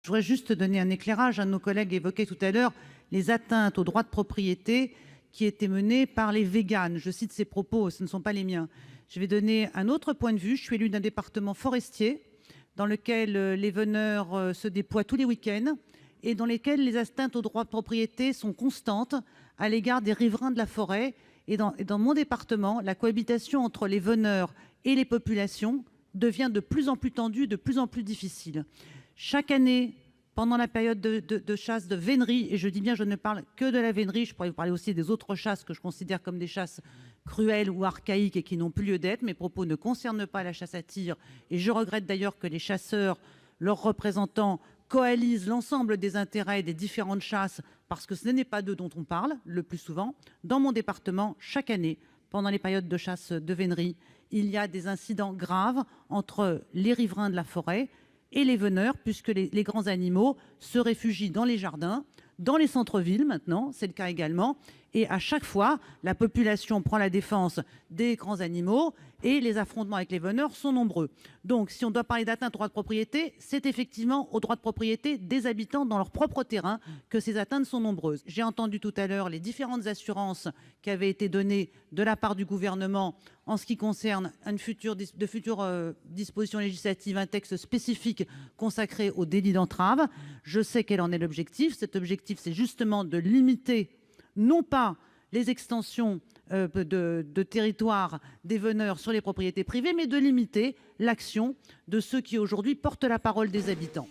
Je voudrais juste donner un éclairage. Un de nos collègues évoquait tout à l'heure les atteintes au droit de propriété qui étaient menées par les véganes. Je cite ses propos, ce ne sont pas les miens. Je vais donner un autre point de vue. Je suis élue d'un département forestier dans lequel les veneurs se déploient tous les week-ends et dans lesquels les atteintes au droit de propriété sont constantes à l'égard des riverains de la forêt. Et dans mon département, la cohabitation entre les veneurs et les populations devient de plus en plus tendue, de plus en plus difficile. Chaque année, pendant la période de chasse de vénerie, et je dis bien je ne parle que de la vénerie, je pourrais vous parler aussi des autres chasses que je considère comme des chasses cruelles ou archaïques et qui n'ont plus lieu d'être. Mes propos ne concernent pas la chasse à tir, et je regrette d'ailleurs que les chasseurs, leurs représentants, coalisent l'ensemble des intérêts des différentes chasses, parce que ce n'est pas d'eux dont on parle le plus souvent. Dans mon département, chaque année, pendant les périodes de chasse de vénerie, il y a des incidents graves entre les riverains de la forêt et les veneurs, puisque les grands animaux se réfugient dans les jardins, dans les centres-villes maintenant, c'est le cas également, et à chaque fois, la population prend la défense des grands animaux et les affrontements avec les veneurs sont nombreux. Donc, si on doit parler d'atteinte au droit de propriété, c'est effectivement au droit de propriété des habitants dans leur propre terrain que ces atteintes sont nombreuses. J'ai entendu tout à l'heure les différentes assurances qui avaient été données de la part du gouvernement en ce qui concerne de futures dispositions législatives, un texte spécifique consacré au délit d'entrave. Je sais quel en est l'objectif. Cet objectif, c'est justement de limiter non pas les extensions de territoire des veneurs sur les propriétés privées, mais de limiter l'action de ceux qui aujourd'hui portent la parole des habitants.